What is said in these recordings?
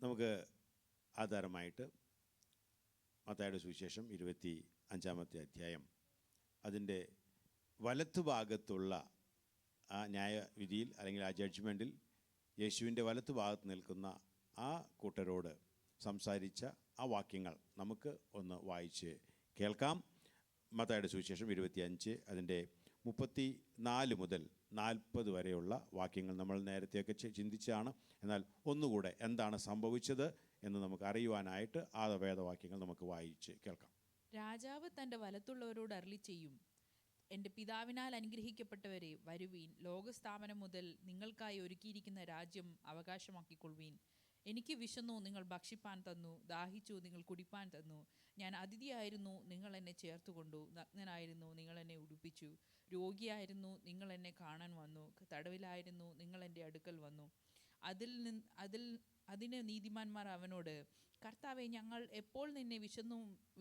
നമുക്ക് ആധാരമായിട്ട് മത്തായിയുടെ സുവിശേഷം 25-ാമത്തെ അധ്യായം അതിൻ്റെ വലത്തുഭാഗത്തുള്ള ആ ന്യായവിധിയിൽ അല്ലെങ്കിൽ ആ ജഡ്ജ്മെൻറ്റിൽ യേശുവിൻ്റെ വലത്തുഭാഗത്ത് നിൽക്കുന്ന ആ കൂട്ടരോട് സംസാരിച്ച ആ വാക്യങ്ങൾ നമുക്ക് ഒന്ന് വായിച്ച് കേൾക്കാം. മത്തായിയുടെ സുവിശേഷം 25 അതിൻ്റെ 34 മുതൽ 40 വരെയുള്ള വാക്യങ്ങൾ നമ്മൾ നേരത്തെയൊക്കെ ചിന്തിച്ചാണ്. എന്നാൽ ഒന്നുകൂടെ എന്താണ് സംഭവിച്ചത് എന്ന് നമുക്ക് അറിയുവാനായിട്ട് ആ വേദവാക്യങ്ങൾ നമുക്ക് വായിച്ച് കേൾക്കാം. രാജാവ് തൻ്റെ വലത്തുള്ളവരോട് അരുളി ചെയ്യും, എൻ്റെ പിതാവിനാൽ അനുഗ്രഹിക്കപ്പെട്ടവരെ, വരുവീൻ, ലോകസ്ഥാപനം മുതൽ നിങ്ങൾക്കായി ഒരുക്കിയിരിക്കുന്ന രാജ്യം അവകാശമാക്കിക്കൊള്ളുവീൻ. എനിക്ക് വിശന്നു, നിങ്ങൾ ഭക്ഷിപ്പാൻ തന്നു; ദാഹിച്ചു, നിങ്ങൾ കുടിപ്പാൻ തന്നു. ഞാൻ അതിഥിയായിരുന്നു, നിങ്ങൾ എന്നെ ചേർത്തുകൊണ്ടു; നഗ്നനായിരുന്നു, നിങ്ങൾ എന്നെ ഉടുപ്പിച്ചു; രോഗിയായിരുന്നു, നിങ്ങൾ എന്നെ കാണാൻ വന്നു; തടവിലായിരുന്നു, നിങ്ങൾ എൻ്റെ അടുക്കൽ വന്നു. അതിന് നീതിമാന്മാർ അവനോട്, കർത്താവേ, ഞങ്ങൾ എപ്പോൾ നിന്നെ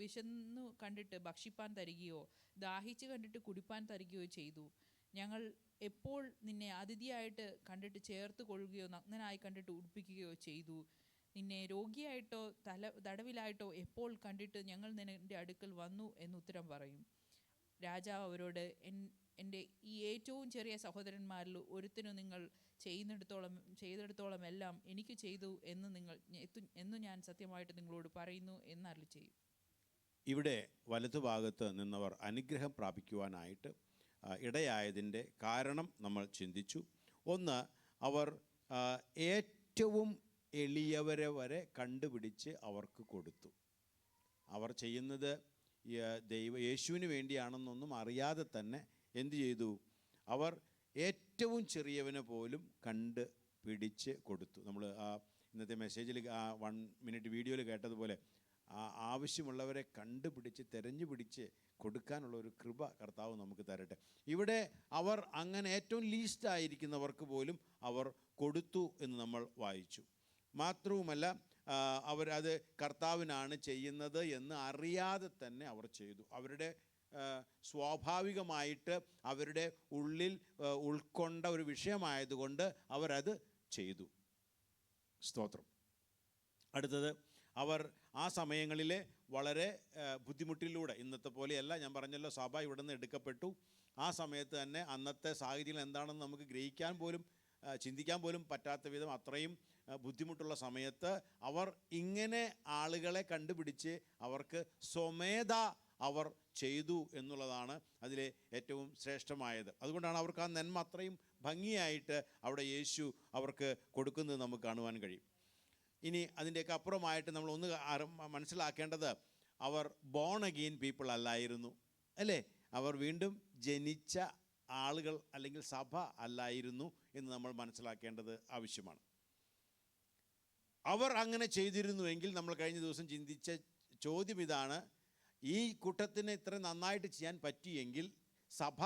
വിശന്നു കണ്ടിട്ട് ഭക്ഷിപ്പാൻ തരികയോ ദാഹിച്ച് കണ്ടിട്ട് കുടിപ്പാൻ തരികയോ ചെയ്തു? ഞങ്ങൾ എപ്പോൾ നിന്നെ അതിഥിയായിട്ട് കണ്ടിട്ട് ചേർത്ത് കൊള്ളുകയോ നഗ്നനായി കണ്ടിട്ട് ഉടുപ്പിക്കുകയോ ചെയ്തു? നിന്നെ രോഗിയായിട്ടോ തടവിലായിട്ടോ എപ്പോൾ കണ്ടിട്ട് ഞങ്ങൾ നിന്റെ അടുക്കൽ വന്നു എന്നുത്തരം പറയും. രാജാവ് അവരോട്, എൻ്റെ ഈ ഏറ്റവും ചെറിയ സഹോദരന്മാരിൽ ഒരുത്തിനു നിങ്ങൾ ചെയ്തെടുത്തോളം എല്ലാം എനിക്ക് ചെയ്തു എന്ന് ഞാൻ സത്യമായിട്ട് നിങ്ങളോട് പറയുന്നു എന്ന് അരുളി ചെയ്യും. ഇവിടെ വലതുഭാഗത്ത് നിന്നവർ അനുഗ്രഹം പ്രാപിക്കുവാനായിട്ട് ഇടയായതിൻ്റെ കാരണം നമ്മൾ ചിന്തിച്ചു. ഒന്ന്, അവർ ഏറ്റവും എളിയവരെ വരെ കണ്ടുപിടിച്ച് അവർക്ക് കൊടുത്തു. അവർ ചെയ്യുന്നത് യേശുവിന് വേണ്ടിയാണെന്നൊന്നും അറിയാതെ തന്നെ എന്തു ചെയ്തു? അവർ ഏറ്റവും ചെറിയവനെ പോലും കണ്ട് പിടിച്ച് കൊടുത്തു. നമ്മൾ ഇന്നത്തെ മെസ്സേജിൽ 1 മിനിറ്റ് വീഡിയോയിൽ കേട്ടതുപോലെ ആവശ്യമുള്ളവരെ കണ്ടുപിടിച്ച് തെരഞ്ഞു പിടിച്ച് കൊടുക്കാനുള്ള ഒരു കൃപ കർത്താവ് നമുക്ക് തരട്ടെ. ഇവിടെ അവർ അങ്ങനെ ഏറ്റവും ലീസ്റ്റ് ആയിരിക്കുന്നവർക്ക് പോലും അവർ കൊടുത്തു എന്ന് നമ്മൾ വായിച്ചു. മാത്രവുമല്ല, അവരത് കർത്താവിനാണ് ചെയ്യുന്നത് എന്ന് അറിയാതെ തന്നെ അവർ ചെയ്തു. അവരുടെ സ്വാഭാവികമായിട്ട് അവരുടെ ഉള്ളിൽ ഉൾക്കൊണ്ട ഒരു വിഷയമായതുകൊണ്ട് അവരത് ചെയ്തു. സ്തോത്രം. അടുത്തത്, അവർ ആ സമയങ്ങളിൽ വളരെ ബുദ്ധിമുട്ടിലൂടെ, ഇന്നത്തെ പോലെയല്ല, ഞാൻ പറഞ്ഞല്ലോ സഭ ഇവിടെ നിന്ന് എടുക്കപ്പെട്ടു. ആ സമയത്ത് തന്നെ അന്നത്തെ സാഹചര്യം എന്താണെന്ന് നമുക്ക് ഗ്രഹിക്കാൻ പോലും ചിന്തിക്കാൻ പോലും പറ്റാത്ത വിധം അത്രയും ബുദ്ധിമുട്ടുള്ള സമയത്ത് അവർ ഇങ്ങനെ ആളുകളെ കണ്ടുപിടിച്ച് അവർക്ക് സ്വമേധ അവർ ചെയ്തു എന്നുള്ളതാണ് അതിലെ ഏറ്റവും ശ്രേഷ്ഠമായത്. അതുകൊണ്ടാണ് അവർക്ക് ആ നന്മ അത്രയും ഭംഗിയായിട്ട് അവിടെ യേശു അവർക്ക് കൊടുക്കുന്നത് നമുക്ക് കാണുവാൻ കഴിയും. ഇനി അതിൻ്റെയൊക്കെ അപ്പുറമായിട്ട് നമ്മൾ ഒന്ന് മനസ്സിലാക്കേണ്ടത്, അവർ ബോൺ അഗെയിൻ പീപ്പിൾ അല്ലായിരുന്നു, അല്ലേ? അവർ വീണ്ടും ജനിച്ച ആളുകൾ അല്ലെങ്കിൽ സഭ അല്ലായിരുന്നു എന്ന് നമ്മൾ മനസ്സിലാക്കേണ്ടത് ആവശ്യമാണ്. അവർ അങ്ങനെ ചെയ്തിരുന്നുവെങ്കിൽ നമ്മൾ കഴിഞ്ഞ ദിവസം ചിന്തിച്ച ചോദ്യം ഇതാണ്: ഈ കൂട്ടത്തിന് ഇത്ര നന്നായിട്ട് ചെയ്യാൻ പറ്റിയെങ്കിൽ സഭ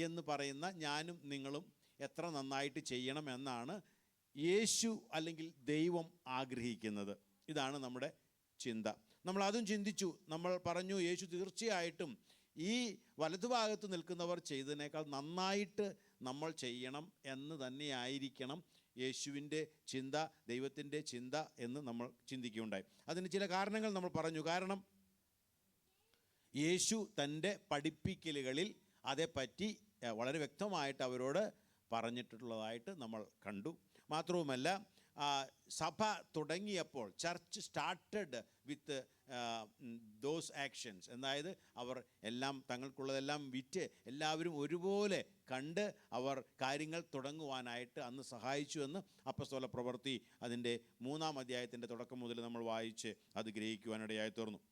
എന്ന് പറയുന്ന ഞാനും നിങ്ങളും എത്ര നന്നായിട്ട് ചെയ്യണമെന്നാണ് യേശു അല്ലെങ്കിൽ ദൈവം ആഗ്രഹിക്കുന്നത്. ഇതാണ് നമ്മുടെ ചിന്ത. നമ്മൾ അതും ചിന്തിച്ചു. നമ്മൾ പറഞ്ഞു, യേശു തീർച്ചയായിട്ടും ഈ വലതുഭാഗത്ത് നിൽക്കുന്നവർ ചെയ്തതിനേക്കാൾ നന്നായിട്ട് നമ്മൾ ചെയ്യണം എന്ന് തന്നെയായിരിക്കണം യേശുവിൻ്റെ ചിന്ത, ദൈവത്തിൻ്റെ ചിന്ത എന്ന് നമ്മൾ ചിന്തിക്കുകയുണ്ടായി. അതിന് ചില കാരണങ്ങൾ നമ്മൾ പറഞ്ഞു. കാരണം യേശു തൻ്റെ പഠിപ്പിക്കലുകളിൽ അതേപ്പറ്റി വളരെ വ്യക്തമായിട്ട് അവരോട് പറഞ്ഞിട്ടുള്ളതായിട്ട് നമ്മൾ കണ്ടു. മാത്രവുമല്ല, സഭ തുടങ്ങിയപ്പോൾ church started with those actions. അതായത് അവർ എല്ലാം തങ്ങൾക്കുള്ളതെല്ലാം വിറ്റ് എല്ലാവരും ഒരുപോലെ കണ്ട് അവർ കാര്യങ്ങൾ തുടങ്ങുവാനായിട്ട് അന്ന് സഹായിച്ചു എന്ന് അപ്പസ്തോല പ്രവൃത്തി അതിൻ്റെ 3-ാം അധ്യായത്തിൻ്റെ തുടക്കം മുതൽ നമ്മൾ വായിച്ച് അത് ഗ്രഹിക്കുവാനിടയായി തീർന്നു.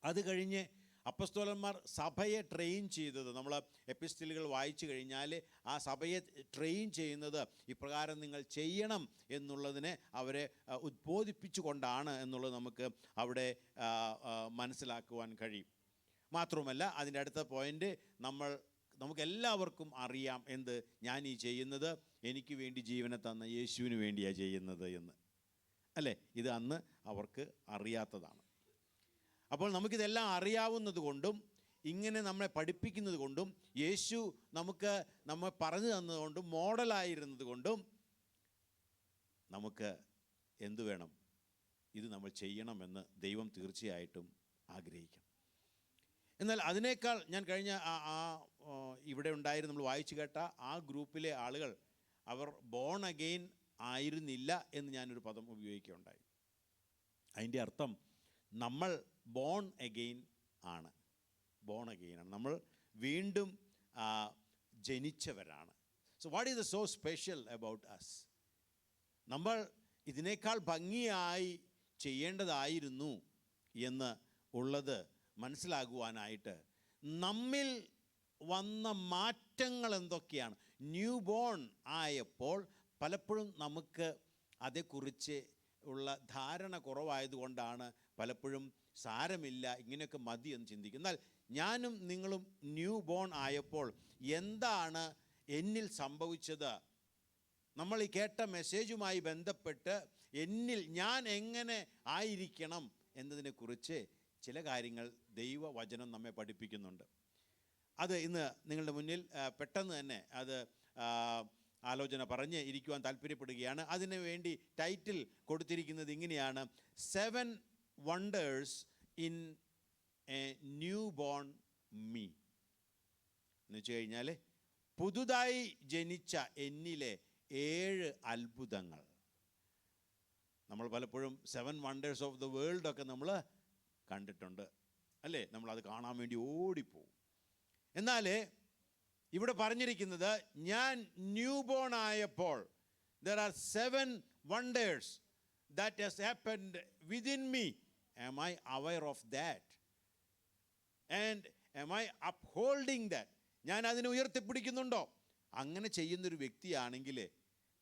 അത് കഴിഞ്ഞ് അപ്പസ്തോലന്മാർ സഭയെ ട്രെയിൻ ചെയ്തത്, നമ്മൾ എപ്പിസ്റ്റലുകൾ വായിച്ചു കഴിഞ്ഞാൽ ആ സഭയെ ട്രെയിൻ ചെയ്യുന്നത് ഇപ്രകാരം നിങ്ങൾ ചെയ്യണം എന്നുള്ളതിനെ അവരെ ഉദ്ബോധിപ്പിച്ചു കൊണ്ടാണ് എന്നുള്ളത് നമുക്ക് അവിടെ മനസ്സിലാക്കുവാൻ കഴിയും. മാത്രവുമല്ല, അതിൻ്റെ അടുത്ത പോയിൻ്റ് നമുക്കെല്ലാവർക്കും അറിയാം, എന്ത്? ഞാൻ ഈ ചെയ്യുന്നത് എനിക്ക് വേണ്ടി ജീവനെ തന്ന യേശുവിന് വേണ്ടിയാണ് ചെയ്യുന്നത് എന്ന്, അല്ലേ? ഇത് അന്ന് അവർക്ക് അറിയാത്തതാണ്. അപ്പോൾ നമുക്കിതെല്ലാം അറിയാവുന്നത് കൊണ്ടും ഇങ്ങനെ നമ്മളെ പഠിപ്പിക്കുന്നത് കൊണ്ടും യേശു നമ്മെ പറഞ്ഞു തന്നതുകൊണ്ടും മോഡലായിരുന്നത് കൊണ്ടും നമുക്ക് എന്തു വേണം? ഇത് നമ്മൾ ചെയ്യണമെന്ന് ദൈവം തീർച്ചയായിട്ടും ആഗ്രഹിക്കണം. എന്നാൽ അതിനേക്കാൾ ഞാൻ കഴിഞ്ഞ ഇവിടെ ഉണ്ടായിരുന്നു നമ്മൾ വായിച്ചു കേട്ട ആ ഗ്രൂപ്പിലെ ആളുകൾ അവർ ബോൺ അഗെയിൻ ആയിരുന്നില്ല എന്ന് ഞാനൊരു പദം ഉപയോഗിക്കുകയുണ്ടായി. അതിൻ്റെ അർത്ഥം നമ്മൾ ബോൺ അഗെയിൻ ആണ്, ബോൺ അഗെയിൻ ആണ്, നമ്മൾ വീണ്ടും ജനിച്ചവരാണ്. So what is so special about us? നമ്മൾ ഇതിനേക്കാൾ ഭംഗിയായി ചെയ്യേണ്ടതായിരുന്നു എന്ന് ഉള്ളത് മനസ്സിലാകുവാനായിട്ട് നമ്മിൽ വന്ന മാറ്റങ്ങൾ എന്തൊക്കെയാണ്? ന്യൂ ബോൺ ആയപ്പോൾ പലപ്പോഴും നമുക്ക് അതേക്കുറിച്ച് ഉള്ള ധാരണ കുറവായതുകൊണ്ടാണ് പലപ്പോഴും സാരമില്ല, ഇങ്ങനെയൊക്കെ മതി എന്ന് ചിന്തിക്കും. എന്നാൽ ഞാനും നിങ്ങളും ന്യൂ ബോൺ ആയപ്പോൾ എന്താണ് എന്നിൽ സംഭവിച്ചത്? നമ്മൾ ഈ കേട്ട മെസ്സേജുമായി ബന്ധപ്പെട്ട് എന്നിൽ ഞാൻ എങ്ങനെ ആയിരിക്കണം എന്നതിനെക്കുറിച്ച് ചില കാര്യങ്ങൾ ദൈവവചനം നമ്മെ പഠിപ്പിക്കുന്നുണ്ട്. അത് ഇന്ന് നിങ്ങളുടെ മുന്നിൽ പെട്ടെന്ന് തന്നെ അത് ആലോചന പറഞ്ഞ് ഇരിക്കുവാൻ താല്പര്യപ്പെടുകയാണ്. അതിനു വേണ്ടി ടൈറ്റിൽ കൊടുത്തിരിക്കുന്നത് ഇങ്ങനെയാണ്: 7 wonders in A new born me. എന്ന് വെച്ച് കഴിഞ്ഞാൽ പുതുതായി ജനിച്ച എന്നിലെ 7 അത്ഭുതങ്ങൾ. നമ്മൾ പലപ്പോഴും 7 വണ്ടേഴ്സ് ഓഫ് ദ വേൾഡ് ഒക്കെ നമ്മൾ കണ്ടിട്ടുണ്ട്, അല്ലേ? നമ്മളത് കാണാൻ വേണ്ടി ഓടിപ്പോവും. എന്നാൽ ഇവിടെ പറഞ്ഞിരിക്കുന്നത് ഞാൻ ന്യൂ ബോൺ ആയപ്പോൾ there are 7 wonders that has happened within me. Am I aware of that? And am I upholding that? ഞാൻ അതിനെ ഉയർത്തിപ്പിടിക്കുന്നുണ്ടോ? അങ്ങനെ ചെയ്യുന്നൊരു വ്യക്തിയാണെങ്കിൽ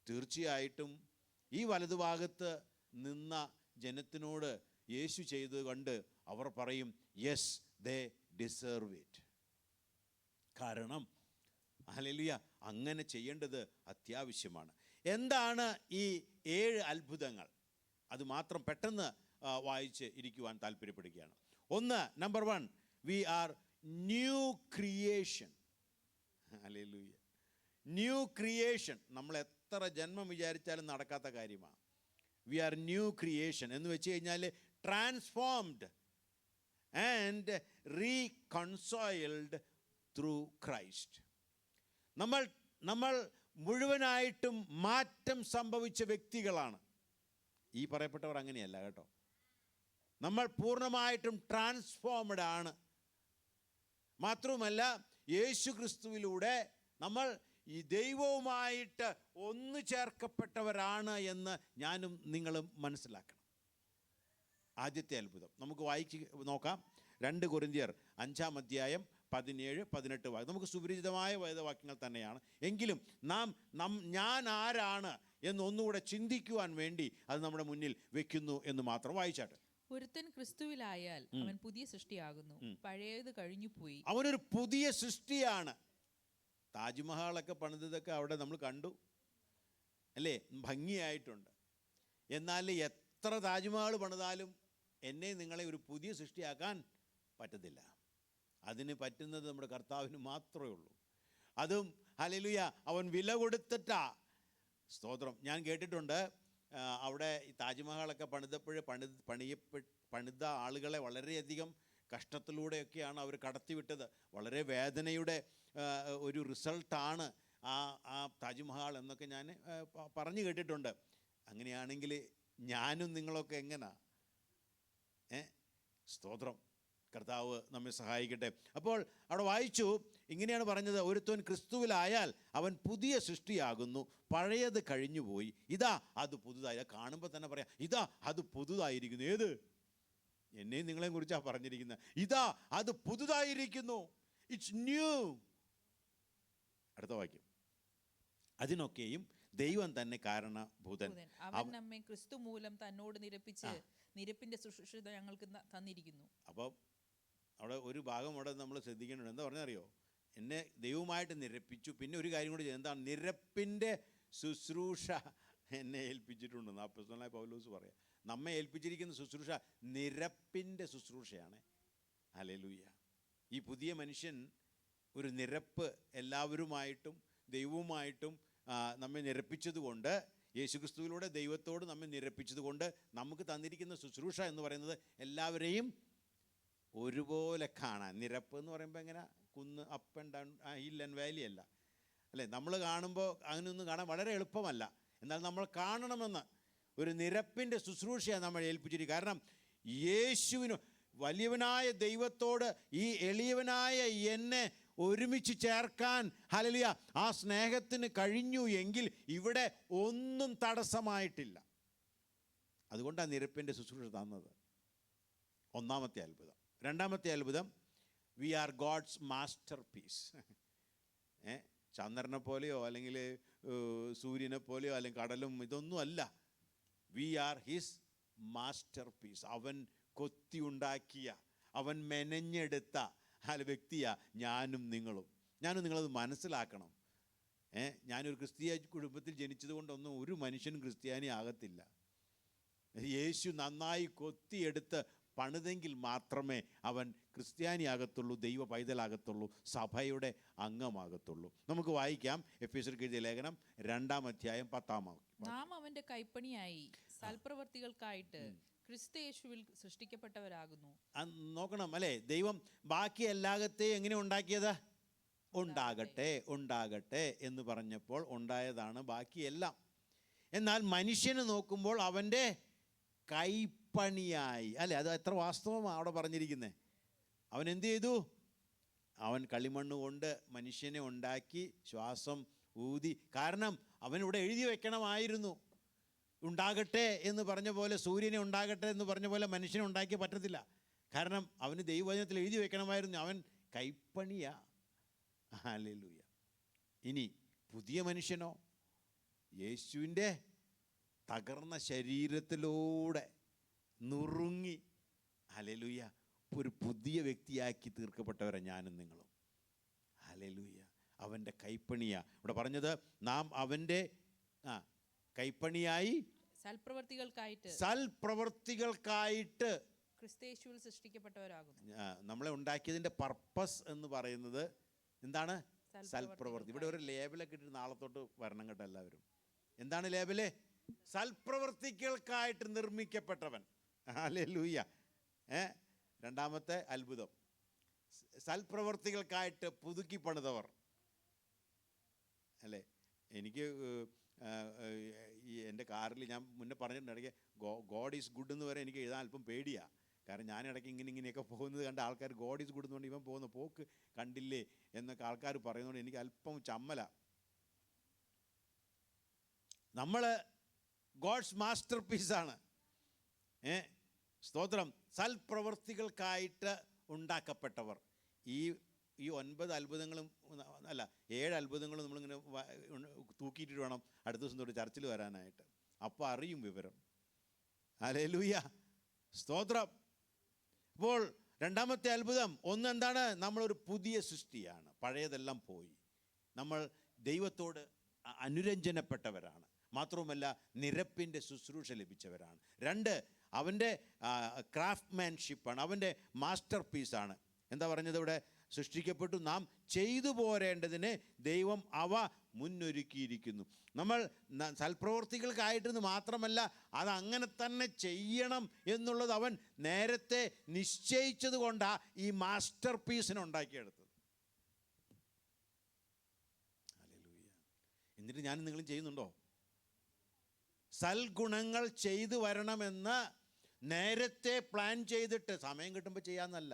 തീർച്ചയായിട്ടും ഈ വലതുഭാഗത്ത് നിന്ന ജനത്തിനോട് യേശു ചെയ്തത് കണ്ട് അവർ പറയും, യെസ്, ദേ ഡിസേർവ് ഇറ്റ്. കാരണം ഹല്ലേലൂയ, അങ്ങനെ ചെയ്യേണ്ടത് അത്യാവശ്യമാണ്. എന്താണ് ഈ 7 അത്ഭുതങ്ങൾ? അത് മാത്രം പെട്ടെന്ന് വായിച്ച് ഇരിക്കുവാൻ താല്പര്യപ്പെടുകയാണ്. ഒന്ന്, number 1, we are new creation. Hallelujah, new creation. നമ്മൾ എത്ര ജന്മം വിചാരിച്ചാലും നടക്കാത്ത കാര്യമാണ്. വി ആർ ന്യൂ ക്രിയേഷൻ എന്ന് വെച്ച് കഴിഞ്ഞാൽ ട്രാൻസ്ഫോംഡ് ആൻഡ് റീകൺസോയിൽഡ് ത്രൂ ക്രൈസ്റ്റ്. നമ്മൾ മുഴുവനായിട്ടും മാറ്റം സംഭവിച്ച വ്യക്തികളാണ്. ഈ പറയപ്പെട്ടവർ അങ്ങനെയല്ല കേട്ടോ. നമ്മൾ പൂർണ്ണമായിട്ടും ട്രാൻസ്ഫോംഡ് ആണ്. മാത്രവുമല്ല, യേശു ക്രിസ്തുവിലൂടെ നമ്മൾ ഈ ദൈവവുമായിട്ട് ഒന്നു ചേർക്കപ്പെട്ടവരാണ് എന്ന് ഞാനും നിങ്ങളും മനസ്സിലാക്കണം. ആദ്യത്തെ അത്ഭുതം നമുക്ക് വായിച്ച് നോക്കാം. 2 കൊരിന്ത്യർ 5-ാം അധ്യായം 17-18 വാക്യം. നമുക്ക് സുപരിചിതമായ വേദവാക്യങ്ങൾ തന്നെയാണ്. എങ്കിലും ഞാൻ ആരാണ് എന്ന് ഒന്നുകൂടെ ചിന്തിക്കുവാൻ വേണ്ടി അത് നമ്മുടെ മുന്നിൽ വെക്കുന്നു എന്ന് മാത്രം. വായിച്ചാട്ടെ. ഒരുത്തൻ ക്രിസ്തുവിലായാൽ അവൻ പുതിയ സൃഷ്ടിയാകുന്നു, പഴയത് കഴിഞ്ഞുപോയി. അവനൊരു പുതിയ സൃഷ്ടിയാണ്. താജ്മഹലൊക്കെ പണിതൊക്കെ അവിടെ നമ്മൾ കണ്ടു, അല്ലേ? ഭംഗിയായിട്ടുണ്ട്. എന്നാൽ എത്ര താജ്മഹൽ പണിതാലും എന്നെ നിങ്ങളെ ഒരു പുതിയ സൃഷ്ടിയാക്കാൻ പറ്റത്തില്ല. അതിന് പറ്റുന്നത് നമ്മുടെ കർത്താവിന് മാത്രമേ ഉള്ളൂ. അതും ഹല്ലേലൂയ, അവൻ വില കൊടുത്തിട്ടാ. സ്തോത്രം. ഞാൻ കേട്ടിട്ടുണ്ട്, അവിടെ ഈ താജ്മഹലൊക്കെ പണിത ആളുകളെ വളരെയധികം കഷ്ടത്തിലൂടെയൊക്കെയാണ് അവർ കടത്തിവിട്ടത്. വളരെ വേദനയുടെ ഒരു റിസൾട്ടാണ് ആ താജ്മഹൽ എന്നൊക്കെ ഞാൻ പറഞ്ഞു കേട്ടിട്ടുണ്ട്. അങ്ങനെയാണെങ്കിൽ ഞാനും നിങ്ങളൊക്കെ എങ്ങനാ? സ്തോത്രം. കർത്താവ് നമ്മെ സഹായിക്കട്ടെ. അപ്പോൾ അവിടെ വായിച്ചു, ഇങ്ങനെയാണ് പറഞ്ഞത്: ഒരുത്തൻ ക്രിസ്തുവിലായാൽ അവൻ പുതിയ സൃഷ്ടിയാകുന്നു, പഴയത് കഴിഞ്ഞുപോയി, ഇതാ അത് പുതുതായി. കാണുമ്പോൾ തന്നെ പറയാം, ഇതാ അത് പുതുതായിരിക്കുന്നു. ഏത്? എന്നെയും നിങ്ങളെയും കുറിച്ചാണ് പറഞ്ഞിരിക്കുന്നത്. ഇതാ അത് പുതുതായിരിക്കുന്നു. It's new. അടുത്ത വാക്യം: അതിനൊക്കെയും ദൈവം തന്നെ കാരണഭൂതൻ. അവൻ നമ്മെ ക്രിസ്തു മൂലം തന്നോട് നിരപ്പിച്ച് നിരപ്പിന്റെ ശുശ്രൂഷ ഞങ്ങൾക്ക് തന്നിരിക്കുന്നു. അപ്പം അവിടെ ഒരു ഭാഗം അവിടെ നമ്മൾ ശ്രദ്ധിക്കേണ്ടത് എന്താ പറഞ്ഞറിയോ? എന്നെ ദൈവമായിട്ട് നിരപ്പിച്ചു. പിന്നെ ഒരു കാര്യം കൂടി ചെയ്തു. എന്താണ്? നിരപ്പിൻ്റെ ശുശ്രൂഷ എന്നെ ഏൽപ്പിച്ചിട്ടുണ്ടെന്ന് അപ്പോസ്തലനായ പൗലോസ് പറയാം. നമ്മെ ഏൽപ്പിച്ചിരിക്കുന്ന ശുശ്രൂഷ നിരപ്പിൻ്റെ ശുശ്രൂഷയാണ്. ഹല്ലേലൂയ. ഈ പുതിയ മനുഷ്യൻ ഒരു നിരപ്പ് എല്ലാവരുമായിട്ടും ദൈവവുമായിട്ടും നമ്മെ നിരപ്പിച്ചതുകൊണ്ട് യേശുക്രിസ്തുവിലൂടെ ദൈവത്തോട് നമ്മെ നിരപ്പിച്ചതുകൊണ്ട് നമുക്ക് തന്നിരിക്കുന്ന ശുശ്രൂഷ എന്ന് പറയുന്നത് എല്ലാവരെയും ഒരുപോലെ കാണാൻ. നിരപ്പ് എന്ന് പറയുമ്പോൾ എങ്ങനെ കുന്ന് up and down, hill and Valley അല്ല അല്ലേ. നമ്മൾ കാണുമ്പോൾ അങ്ങനെയൊന്നും കാണാൻ വളരെ എളുപ്പമല്ല. എന്നാൽ നമ്മൾ കാണണമെന്ന് ഒരു നിരപ്പിൻ്റെ ശുശ്രൂഷയാണ് നമ്മൾ ഏൽപ്പിച്ചിരിക്കുക. കാരണം യേശുവിന് വലിയവനായ ദൈവത്തോട് ഈ എളിയവനായ എന്നെ ഒരുമിച്ച് ചേർക്കാൻ ഹല്ലേലൂയ ആ സ്നേഹത്തിന് കഴിഞ്ഞു എങ്കിൽ ഇവിടെ ഒന്നും തടസ്സമായിട്ടില്ല. അതുകൊണ്ടാണ് നിരപ്പിൻ്റെ ശുശ്രൂഷ തന്നത്. ഒന്നാമത്തെ അത്ഭുതം. രണ്ടാമത്തെ അത്ഭുതം, we are God's masterpiece. ചന്ദ്രനെ പോലെയോ അല്ലെങ്കിൽ സൂര്യനെ പോലെയോ അല്ലെങ്കിൽ കടലും ഇതൊന്നും അല്ല. We are his masterpiece. അവൻ കൊത്തി ഉണ്ടാക്കിയ, അവൻ മെനഞ്ഞെടുത്ത വ്യക്തിയാ ഞാനും നിങ്ങളും. നിങ്ങളത് മനസ്സിലാക്കണം. ഞാനൊരു ക്രിസ്തീയ കുടുംബത്തിൽ ജനിച്ചത് കൊണ്ടൊന്നും ഒരു മനുഷ്യനും ക്രിസ്ത്യാനി ആകത്തില്ല. യേശു നന്നായി കൊത്തിയെടുത്ത് പണിതെങ്കിൽ മാത്രമേ അവൻ ക്രിസ്ത്യാനിയാകത്തുള്ളൂ, ദൈവ പൈതലാകത്തുള്ളൂ, സഭയുടെ അംഗമാകത്തുള്ളൂ. നമുക്ക് വായിക്കാം എഫേസ്യർക്ക് എഴുതിയ ലേഖനം 2-ാം അധ്യായം 10-ാം വാക്യം. നാം അവന്റെ കൈപ്പണിയായി സൽപ്രവർത്തികൾക്കായിട്ട് ക്രിസ്തു യേശുവിൽ സൃഷ്ടിക്കപ്പെട്ടവരാകുന്നു. നോക്കണം അല്ലേ, ദൈവം ബാക്കി എല്ലാകത്തെയും എങ്ങനെ ഉണ്ടാക്കിയത്? ഉണ്ടാകട്ടെ ഉണ്ടാകട്ടെ എന്ന് പറഞ്ഞപ്പോൾ ഉണ്ടായതാണ് ബാക്കിയെല്ലാം. എന്നാൽ മനുഷ്യന് നോക്കുമ്പോൾ അവൻ്റെ കൈപ്പണിയായി അല്ലേ, അത് എത്ര വാസ്തവമാണ് അവിടെ പറഞ്ഞിരിക്കുന്നത്. അവൻ എന്ത് ചെയ്തു? അവൻ കളിമണ്ണ് കൊണ്ട് മനുഷ്യനെ ഉണ്ടാക്കി, ശ്വാസം ഊതി. കാരണം അവനിവിടെ എഴുതി വെക്കണമായിരുന്നു. ഉണ്ടാകട്ടെ എന്ന് പറഞ്ഞ പോലെ, സൂര്യനെ ഉണ്ടാകട്ടെ എന്ന് പറഞ്ഞ പോലെ മനുഷ്യനെ ഉണ്ടാക്കി പറ്റത്തില്ല. കാരണം അവന് ദൈവവചനത്തിൽ എഴുതി വെക്കണമായിരുന്നു. അവൻ കൈപ്പണിയാ. ഹല്ലേലൂയ. ഇനി പുതിയ മനുഷ്യനോ? യേശുവിൻ്റെ തകർന്ന ശരീരത്തിലൂടെ നുറുങ്ങി ഹല്ലേലൂയ ഒരു പുതിയ വ്യക്തിയാക്കി തീർക്കപ്പെട്ടവരാണ് ഞാനും നിങ്ങളും. ഹല്ലേലൂയ. അവൻ്റെ കൈപ്പണിയാ ഇവിടെ പറഞ്ഞത്. നാം അവൻ്റെ കൈപ്പണിയായി സൽപ്രവർത്തികൾക്കായിട്ട് ക്രിസ്തുയേശുവിൽ സൃഷ്ടിക്കപ്പെട്ടവരാകുന്നു. നമ്മളെ ഉണ്ടാക്കിയതിൻ്റെ പർപ്പസ് എന്ന് പറയുന്നത് എന്താണ്? സൽപ്രവർത്തി. ഇവിടെ ഒരു ലേബലൊക്കെ ഇട്ടിട്ട് നാളത്തോട്ട് വരണം കേട്ടോ എല്ലാവരും. എന്താണ് ലേബല്? സൽപ്രവർത്തികൾക്കായിട്ട് നിർമ്മിക്കപ്പെട്ടവൻ. ഹല്ലേലൂയ. രണ്ടാമത്തെ അത്ഭുതം, സൽപ്രവർത്തികൾക്കായിട്ട് പുതുക്കി പണിതവർ അല്ലേ. എനിക്ക് ഈ എൻ്റെ കാറിൽ ഞാൻ മുന്നേ പറഞ്ഞിട്ടുണ്ട്, ഇടയ്ക്ക് ഗോഡ് ഈസ് ഗുഡ് എന്ന് വരെ എനിക്ക് എഴുതാൻ അല്പം പേടിയാണ്. കാരണം ഞാനിടയ്ക്ക് ഇങ്ങനെയൊക്കെ പോകുന്നത് കണ്ട് ആൾക്കാർ ഗോഡ് ഈസ് ഗുഡ് എന്നുകൊണ്ട് ഇവൻ പോകുന്ന പോക്ക് കണ്ടില്ലേ എന്നൊക്കെ ആൾക്കാർ പറയുന്നതുകൊണ്ട് എനിക്ക് അല്പം ചമ്മല. നമ്മൾ ഗോഡ്സ് മാസ്റ്റർ പീസാണ്. സ്തോത്രം. സൽപ്രവർത്തികൾക്കായിട്ട് ഉണ്ടാക്കപ്പെട്ടവർ. ഈ 9 അത്ഭുതങ്ങളും അല്ല 7 അത്ഭുതങ്ങളും നമ്മളിങ്ങനെ തൂക്കിയിട്ടിട്ട് വേണം അടുത്ത ദിവസം തൊട്ട് ചർച്ചിൽ വരാനായിട്ട്. അപ്പോൾ അറിയും വിവരം. ഹല്ലേലൂയ. സ്തോത്രം. അപ്പോൾ രണ്ടാമത്തെ അത്ഭുതം എന്താണ്? നമ്മളൊരു പുതിയ സൃഷ്ടിയാണ്. പഴയതെല്ലാം പോയി. നമ്മൾ ദൈവത്തോട് അനുരഞ്ജനപ്പെട്ടവരാണ്. മാത്രവുമല്ല നിരപ്പിൻ്റെ ശുശ്രൂഷ ലഭിച്ചവരാണ്. 2, അവൻ്റെ ക്രാഫ്റ്റ്മാൻഷിപ്പാണ്, അവൻ്റെ മാസ്റ്റർ പീസാണ്. എന്താ പറഞ്ഞത് ഇവിടെ? സൃഷ്ടിക്കപ്പെട്ടു നാം ചെയ്തു പോരേണ്ടതിന് ദൈവം അവ മുന്നൊരുക്കിയിരിക്കുന്നു. നമ്മൾ സൽപ്രവർത്തികൾക്കായിട്ടെന്ന് മാത്രമല്ല, അതങ്ങനെ തന്നെ ചെയ്യണം എന്നുള്ളത് അവൻ നേരത്തെ നിശ്ചയിച്ചത് കൊണ്ടാണ് ഈ മാസ്റ്റർ പീസിനെ ഉണ്ടാക്കിയെടുത്തത്. ഹല്ലേലൂയ. എന്നിട്ട് ഞാൻ നിങ്ങളും ചെയ്യുന്നുണ്ടോ? സൽഗുണങ്ങൾ ചെയ്തു വരണമെന്ന് നേരത്തെ പ്ലാൻ ചെയ്തിട്ട് സമയം കിട്ടുമ്പോൾ ചെയ്യാമെന്നല്ല,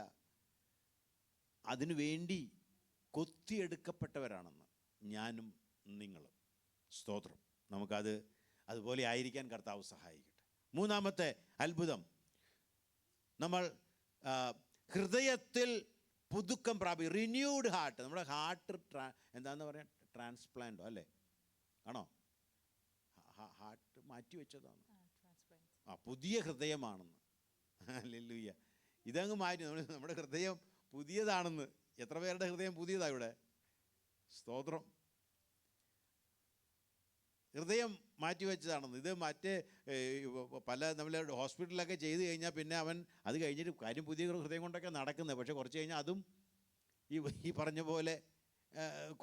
അതിനു വേണ്ടി കൊത്തിയെടുക്കപ്പെട്ടവരാണെന്ന് ഞാനും നിങ്ങളും. സ്തോത്രം. നമുക്കത് അതുപോലെ ആയിരിക്കാൻ കർത്താവ് സഹായിക്കട്ടെ. മൂന്നാമത്തെ അത്ഭുതം, നമ്മൾ ഹൃദയത്തിൽ പുതുക്കം പ്രാപിക്കും. Renewed heart. നമ്മുടെ ഹാർട്ട് എന്താണെന്ന് പറയാം, ട്രാൻസ്പ്ലാന്റോ അല്ലേ? ആണോ? ഹാർട്ട് മാറ്റി വെച്ചതാണ്. പുതിയ ഹൃദയമാണെന്ന്. ഹല്ലേലൂയ. ഇതങ്ങ് മാറ്റി. നമ്മുടെ ഹൃദയം പുതിയതാണെന്ന്. എത്ര പേരുടെ ഹൃദയം പുതിയതാണ് ഇവിടെ? സ്തോത്രം. ഹൃദയം മാറ്റി വെച്ചതാണെന്ന്. ഇത് മറ്റേ പല നമ്മൾ ഹോസ്പിറ്റലിലൊക്കെ ചെയ്ത് കഴിഞ്ഞാൽ പിന്നെ അവൻ അത് കഴിഞ്ഞിട്ട് കാര്യം പുതിയ ഹൃദയം കൊണ്ടൊക്കെ നടക്കുന്നത്. പക്ഷേ കുറച്ച് കഴിഞ്ഞാൽ അതും ഈ പറഞ്ഞ പോലെ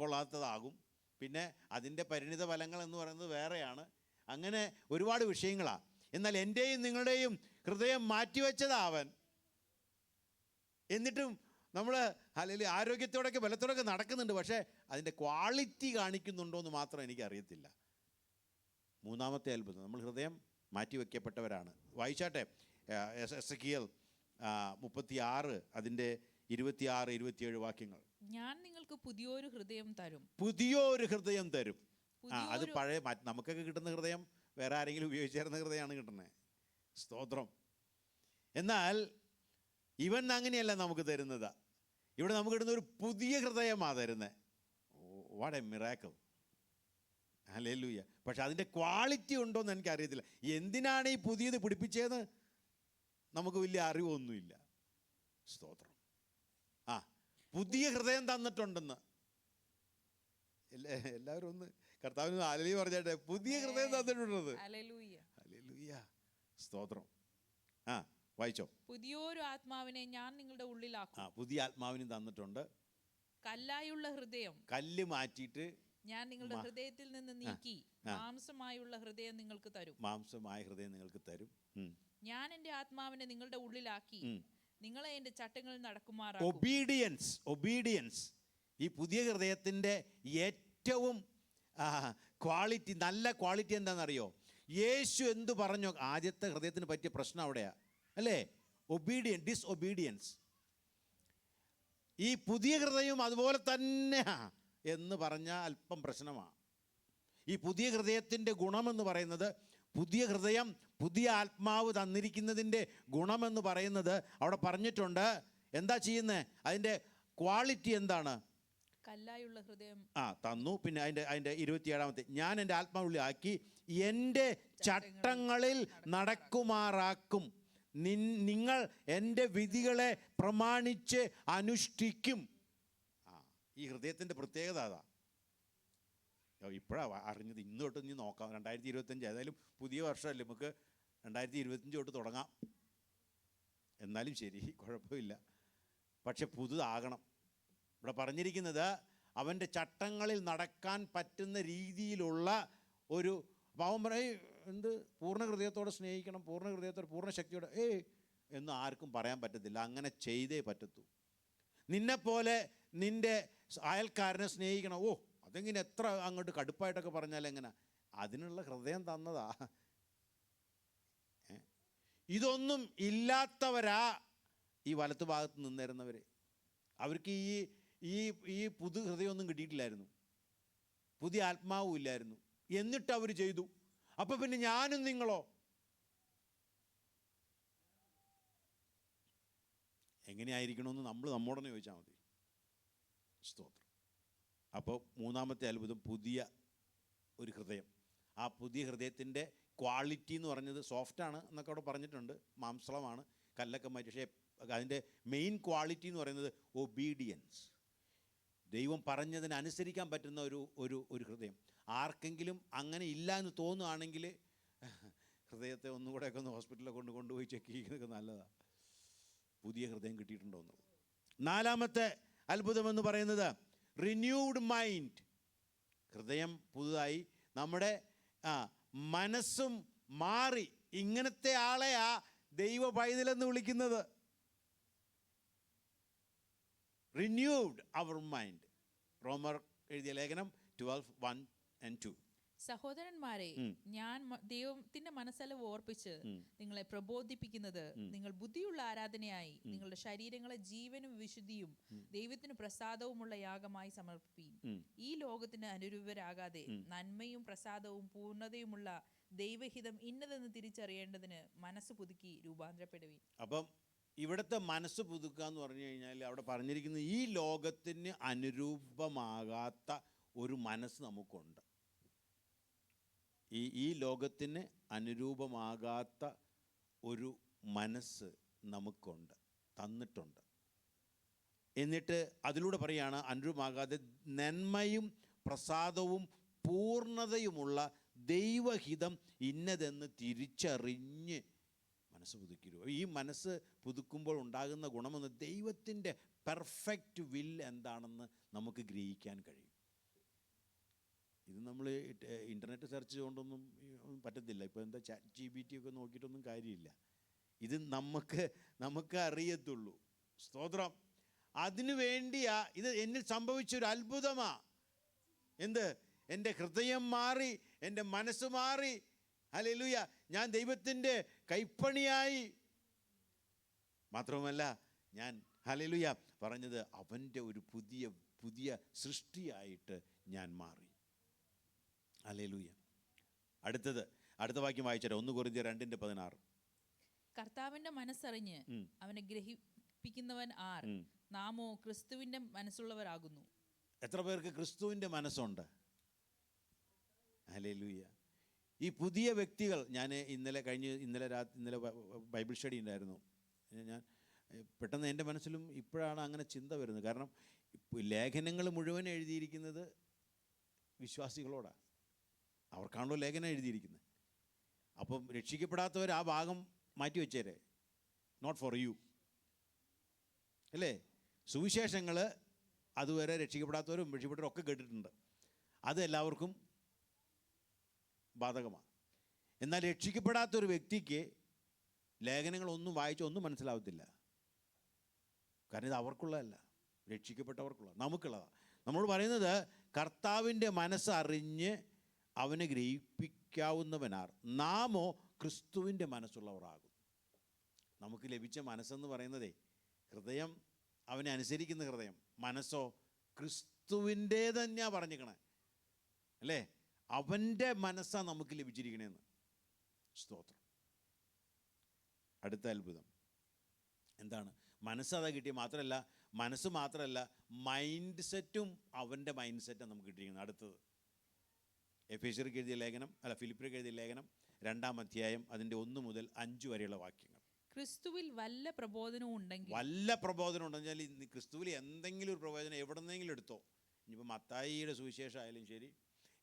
കൊള്ളാത്തതാകും. പിന്നെ അതിൻ്റെ പരിണിത ഫലങ്ങൾ എന്ന് പറയുന്നത് വേറെയാണ്. അങ്ങനെ ഒരുപാട് വിഷയങ്ങളാണ്. എന്നാൽ എൻ്റെയും നിങ്ങളുടെയും ഹൃദയം മാറ്റിവെച്ചതാ അവൻ. എന്നിട്ടും നമ്മൾ അല്ലെങ്കിൽ ആരോഗ്യത്തോടൊക്കെ ബലത്തോടൊക്കെ നടക്കുന്നുണ്ട്, പക്ഷേ അതിൻ്റെ ക്വാളിറ്റി കാണിക്കുന്നുണ്ടോ എന്ന് മാത്രം എനിക്കറിയത്തില്ല. മൂന്നാമത്തെ അത്ഭുതം, നമ്മൾ ഹൃദയം മാറ്റിവെക്കപ്പെട്ടവരാണ്. വായിച്ചാട്ടെ, എസെക്കിയേൽ 36 അതിൻ്റെ 26, 27 വാക്യങ്ങൾ. ഞാൻ നിങ്ങൾക്ക് പുതിയൊരു ഹൃദയം തരും. പുതിയൊരു ഹൃദയം തരും. അത് പഴയ നമുക്കൊക്കെ കിട്ടുന്ന ഹൃദയം വേറെ ആരെങ്കിലും ഉപയോഗിച്ചിരുന്ന ഹൃദയമാണ് കിട്ടുന്നത്. സ്തോത്രം. എന്നാൽ ഇവൻ അങ്ങനെയല്ല നമുക്ക് തരുന്നത്. ഇവിടെ നമുക്ക് കിട്ടുന്ന ഒരു പുതിയ ഹൃദയമാണ് തരുന്നത്. What A miracle. ഹല്ലേലൂയ. പക്ഷെ അതിൻ്റെ ക്വാളിറ്റി ഉണ്ടോയെന്ന് എനിക്കറിയത്തില്ല. എന്തിനാണ് ഈ പുതിയത് പിടിപ്പിച്ചതെന്ന് നമുക്ക് വലിയ അറിവൊന്നുമില്ല. സ്തോത്രം. പുതിയ ഹൃദയം തന്നിട്ടുണ്ടെന്ന് എല്ലാവരും ഒന്ന് കർത്താവിന് ഹല്ലേലൂയ പറഞ്ഞാട്ടെ. പുതിയ ഹൃദയം തന്നിട്ടുണ്ടെന്ന്. ഹല്ലേലൂയ. സ്തോത്രം. വായിച്ചോ. പുതിയൊരു ആത്മാവിനെ ഞാൻ നിങ്ങളുടെ ഉള്ളിലാക്കും. പുതിയ ആത്മാവിനും തന്നിട്ടുണ്ട്. കല്ലായുള്ള ഹൃദയം, കല്ല് മാറ്റിയിട്ട് ഞാൻ നിങ്ങളുടെ ഹൃദയത്തിൽ നിന്ന് നീക്കി മാംസമായുള്ള ഹൃദയം നിങ്ങൾക്ക് തരും. മാംസമായ ഹൃദയം നിങ്ങൾക്ക് തരും. ഞാൻ എൻ്റെ ആത്മാവിനെ നിങ്ങളുടെ ഉള്ളിലാക്കി നിങ്ങളെ എൻ്റെ ചട്ടങ്ങളിൽ നടക്കുമാറാക്കും. ഒബീഡിയൻസ്. ഈ പുതിയ ഹൃദയത്തിൻ്റെ ഏറ്റവും ക്വാളിറ്റി, നല്ല ക്വാളിറ്റി എന്താണെന്നറിയോ? യേശു എന്തു പറഞ്ഞോ ആദ്യത്തെ ഹൃദയത്തിന് പറ്റിയ പ്രശ്നം അവിടെയാ, അല്ലേ? ഡിസൊബീഡിയൻസ്. ഈ പുതിയ ഹൃദയം അതുപോലെ തന്നെ എന്ന് പറഞ്ഞാൽ അല്പം പ്രശ്നമാണ്. ഈ പുതിയ ഹൃദയത്തിൻ്റെ ഗുണമെന്ന് പറയുന്നത്, പുതിയ ഹൃദയം, പുതിയ ആത്മാവ് തന്നിരിക്കുന്നതിൻ്റെ ഗുണമെന്ന് പറയുന്നത് അവിടെ പറഞ്ഞിട്ടുണ്ട്. എന്താ ചെയ്യുന്നത്? അതിൻ്റെ ക്വാളിറ്റി എന്താണ്? കല്ലായുള്ള ഹൃദയം തന്നു. പിന്നെ അതിൻ്റെ 27 ഞാൻ എൻ്റെ ആത്മാവുള്ളിൽ ആക്കി എൻ്റെ ചട്ടങ്ങളിൽ നടക്കുമാറാക്കും. നിങ്ങൾ എൻ്റെ വിധികളെ പ്രമാണിച്ച് അനുഷ്ഠിക്കും. ഈ ഹൃദയത്തിൻ്റെ പ്രത്യേകത അതാ. ഇപ്പോഴാണ് അറിഞ്ഞത്. ഇന്ന് തൊട്ട് ഇനി നോക്കാം. 2025 ഏതായാലും പുതിയ വർഷമല്ലേ, നമുക്ക് 2025 തൊട്ട് തുടങ്ങാം. എന്നാലും ശരി, കുഴപ്പമില്ല. പക്ഷെ പുതുതാകണം. ഇവിടെ പറഞ്ഞിരിക്കുന്നത് അവൻ്റെ ചട്ടങ്ങളിൽ നടക്കാൻ പറ്റുന്ന രീതിയിലുള്ള ഒരു പാവം പറയും. എന്ത് പൂർണ്ണ ഹൃദയത്തോടെ സ്നേഹിക്കണം, പൂർണ്ണ ഹൃദയത്തോടെ പൂർണ്ണ ശക്തിയോടെ എന്ന് ആർക്കും പറയാൻ പറ്റത്തില്ല. അങ്ങനെ ചെയ്തേ പറ്റൂ. നിന്നെപ്പോലെ നിൻ്റെ അയൽക്കാരനെ സ്നേഹിക്കണം. അതെങ്ങനെ എത്ര അങ്ങോട്ട് കടുപ്പായിട്ടൊക്കെ പറഞ്ഞാൽ എങ്ങനെ? അതിനുള്ള ഹൃദയം തന്നതാ. ഇതൊന്നും ഇല്ലാത്തവരാ ഈ വലത്തു ഭാഗത്ത് നിന്നിരുന്നവർ. അവർക്ക് ഈ പുതു ഹൃദയമൊന്നും കിട്ടിയിട്ടില്ലായിരുന്നു, പുതിയ ആത്മാവും ഇല്ലായിരുന്നു. എന്നിട്ട് അവർ ചെയ്തു. അപ്പം പിന്നെ ഞാനും നിങ്ങളോ എങ്ങനെയായിരിക്കണമെന്ന് നമ്മൾ നമ്മോടനെ ചോദിച്ചാൽ മതി. സ്തോത്രം. അപ്പോൾ മൂന്നാമത്തെ അത്ഭുതം, പുതിയ ഒരു ഹൃദയം. ആ പുതിയ ഹൃദയത്തിൻ്റെ ക്വാളിറ്റി എന്ന് പറഞ്ഞത് സോഫ്റ്റാണ് എന്നൊക്കെ അവിടെ പറഞ്ഞിട്ടുണ്ട്. മാംസളമാണ്, കല്ലൊക്കെ മാറ്റി. പക്ഷേ അതിൻ്റെ മെയിൻ ക്വാളിറ്റി എന്ന് പറയുന്നത് ഒബീഡിയൻസ്. ദൈവം പറഞ്ഞതിന് അനുസരിക്കാൻ പറ്റുന്ന ഒരു ഹൃദയം. ആർക്കെങ്കിലും അങ്ങനെ ഇല്ല എന്ന് തോന്നുകയാണെങ്കിൽ ഹൃദയത്തെ ഒന്നുകൂടെയൊക്കെ ഒന്ന് ഹോസ്പിറ്റലിൽ കൊണ്ടുപോയി ചെക്ക് ചെയ്യുന്നതൊക്കെ നല്ലതാണ്, പുതിയ ഹൃദയം കിട്ടിയിട്ടുണ്ടോ എന്നുള്ളത്. നാലാമത്തെ അത്ഭുതമെന്ന് പറയുന്നത് റിന്യൂഡ് മൈൻഡ്. ഹൃദയം പുതുതായി, നമ്മുടെ മനസ്സും മാറി. ഇങ്ങനത്തെ ആളെയാ ദൈവ പൈതലെന്ന് വിളിക്കുന്നത്. Renewed our mind. റോമർ എഴുതിയ ലേഖനം 12:1-2. സഹോദരന്മാരെ, ഞാൻ ദൈവത്തിന്റെ മനസ്സലവ് ഓർപ്പിച്ച് നിങ്ങളെ പ്രബോധിപ്പിക്കുന്നത്, നിങ്ങൾ ബുദ്ധിയുള്ള ആരാധനയായി നിങ്ങളുടെ ശരീരങ്ങളെ ജീവനും വിശുദ്ധിയും ദൈവത്തിന് പ്രസാദവുമുള്ള യാഗമായി സമർപ്പിപ്പീൻ. ഈ ലോകത്തിന് അനുരൂപരാകാതെ നന്മയും പ്രസാദവും പൂർണ്ണതയുമുള്ള ദൈവഹിതം ഇന്നതെന്ന് തിരിച്ചറിയേണ്ടതിന് മനസ്സ് പുതുക്കി രൂപാന്തരപ്പെടുവീൻ. അപ്പം ഇവിടുത്തെ മനസ്സ് പുതുക്കുക എന്ന് പറഞ്ഞു കഴിഞ്ഞാൽ അവിടെ പറഞ്ഞിരിക്കുന്നത് ഈ ലോകത്തിന് അനുരൂപമാകാത്ത ഒരു മനസ്സ് നമുക്കുണ്ട്. ഈ ലോകത്തിന് അനുരൂപമാകാത്ത ഒരു മനസ്സ് നമുക്കുണ്ട്, തന്നിട്ടുണ്ട്. എന്നിട്ട് അതിലൂടെ പറയുകയാണ്, അനുരൂപമാകാതെ നന്മയും പ്രസാദവും പൂർണ്ണതയുമുള്ള ദൈവഹിതം ഇന്നതെന്ന് തിരിച്ചറിഞ്ഞ് മനസ്സ് പുതുക്കിയിരുന്നു. ഈ മനസ്സ് പുതുക്കുമ്പോൾ ഉണ്ടാകുന്ന ഗുണമെന്ന് ദൈവത്തിൻ്റെ പെർഫെക്റ്റ് വിൽ എന്താണെന്ന് നമുക്ക് ഗ്രഹിക്കാൻ കഴിയും. ഇത് നമ്മൾ ഇൻ്റർനെറ്റ് സെർച്ച് ചെയ്തുകൊണ്ടൊന്നും ഒന്നും പറ്റത്തില്ല. ഇപ്പോൾ എന്താ ChatGPT ഒക്കെ നോക്കിയിട്ടൊന്നും കാര്യമില്ല. ഇത് നമുക്ക് അറിയത്തുള്ളൂ. സ്തോത്രം. അതിനു വേണ്ടിയാ ഇത് എന്നിൽ സംഭവിച്ചൊരു അത്ഭുതമാ. എന്ത്? എൻ്റെ ഹൃദയം മാറി, എൻ്റെ മനസ്സ് മാറി. ഹല്ലേലൂയ. ഞാൻ ദൈവത്തിൻ്റെ കൈപ്പണിയായി. മാത്രവുമല്ല ഞാൻ ഹല്ലേലൂയ പറഞ്ഞത് അവൻ്റെ ഒരു പുതിയ സൃഷ്ടിയായിട്ട് ഞാൻ മാറി. ഹല്ലേലൂയ. അടുത്ത വാക്യം വായിച്ചാൽ 1 കൊരിന്ത്യർ 2:16. കർത്താവിന്റെ മനസ്സറിഞ്ഞ് അവനെ ഗ്രഹിപ്പിക്കുന്നവൻ ആർ? നാമോ ക്രിസ്തുവിന്റെ മനസ്സുള്ളവരാകുന്നു. എത്ര പേർക്ക് ക്രിസ്തുവിൻ്റെ മനസ്സുണ്ട്? ഹല്ലേലൂയ. ഈ പുതിയ വ്യക്തികൾ, ഞാൻ ഇന്നലെ ബൈബിൾ സ്റ്റഡി ഉണ്ടായിരുന്നു. ഞാൻ പെട്ടെന്ന് എൻ്റെ മനസ്സിലും ഇപ്പോഴാണ് അങ്ങനെ ചിന്ത വരുന്നത്. കാരണം ലേഖനങ്ങൾ മുഴുവൻ എഴുതിയിരിക്കുന്നത് വിശ്വാസികളോടാണ്. അവർക്കാണല്ലോ ലേഖനം എഴുതിയിരിക്കുന്നത്. അപ്പം രക്ഷിക്കപ്പെടാത്തവർ ആ ഭാഗം മാറ്റി വെച്ചേരെ. നോട്ട് ഫോർ യു, അല്ലേ? സുവിശേഷങ്ങൾ അതുവരെ രക്ഷിക്കപ്പെടാത്തവരും രക്ഷിക്കപ്പെട്ടവരും ഒക്കെ കേട്ടിട്ടുണ്ട്. അത് എല്ലാവർക്കും ബാധകമാണ്. എന്നാൽ രക്ഷിക്കപ്പെടാത്തൊരു വ്യക്തിക്ക് ലേഖനങ്ങളൊന്നും വായിച്ചൊന്നും മനസ്സിലാവത്തില്ല. കാരണം ഇത് അവർക്കുള്ളതല്ല, രക്ഷിക്കപ്പെട്ടവർക്കുള്ള, നമുക്കുള്ളതാണ്. നമ്മളോട് പറയുന്നത് കർത്താവിൻ്റെ മനസ്സറിഞ്ഞ് അവനെ ഗ്രഹിപ്പിക്കാവുന്നവനാർ, നാമോ ക്രിസ്തുവിൻ്റെ മനസ്സുള്ളവരാകും. നമുക്ക് ലഭിച്ച മനസ്സെന്ന് പറയുന്നതേ ഹൃദയം, അവനെ അനുസരിക്കുന്ന ഹൃദയം. മനസ്സോ ക്രിസ്തുവിൻ്റെ തന്നെയാണ് പറഞ്ഞിരിക്കണേ, അല്ലേ? അവൻ്റെ മനസ്സാണ് നമുക്ക് ലഭിച്ചിരിക്കണേന്ന്. സ്തോത്രം. അടുത്ത അത്ഭുതം എന്താണ്? മനസ്സതാ കിട്ടിയ മനസ്സ് മാത്രമല്ല മൈൻഡ് സെറ്റും അവൻ്റെ മൈൻഡ് സെറ്റാണ് നമുക്ക് കിട്ടിയിരിക്കുന്നത്. അടുത്തത് എഫേസ്യർക്ക് എഴുതിയ ലേഖനം, ഫിലിപ്പിയർക്ക് എഴുതിയ ലേഖനം 2-ാം അധ്യായം അതിൻ്റെ 1 മുതൽ 5 വരെയുള്ള വാക്യങ്ങൾ. ക്രിസ്തുവിൽ വല്ല പ്രബോധനവും ഉണ്ടെങ്കിൽ, ഉണ്ടെങ്കിൽ ക്രിസ്തുവിൽ എന്തെങ്കിലും ഒരു പ്രബോധനം എവിടെന്നെങ്കിലും എടുത്തോ. ഇനിയിപ്പോൾ മത്തായിയുടെ സുവിശേഷം ആയാലും ശരി,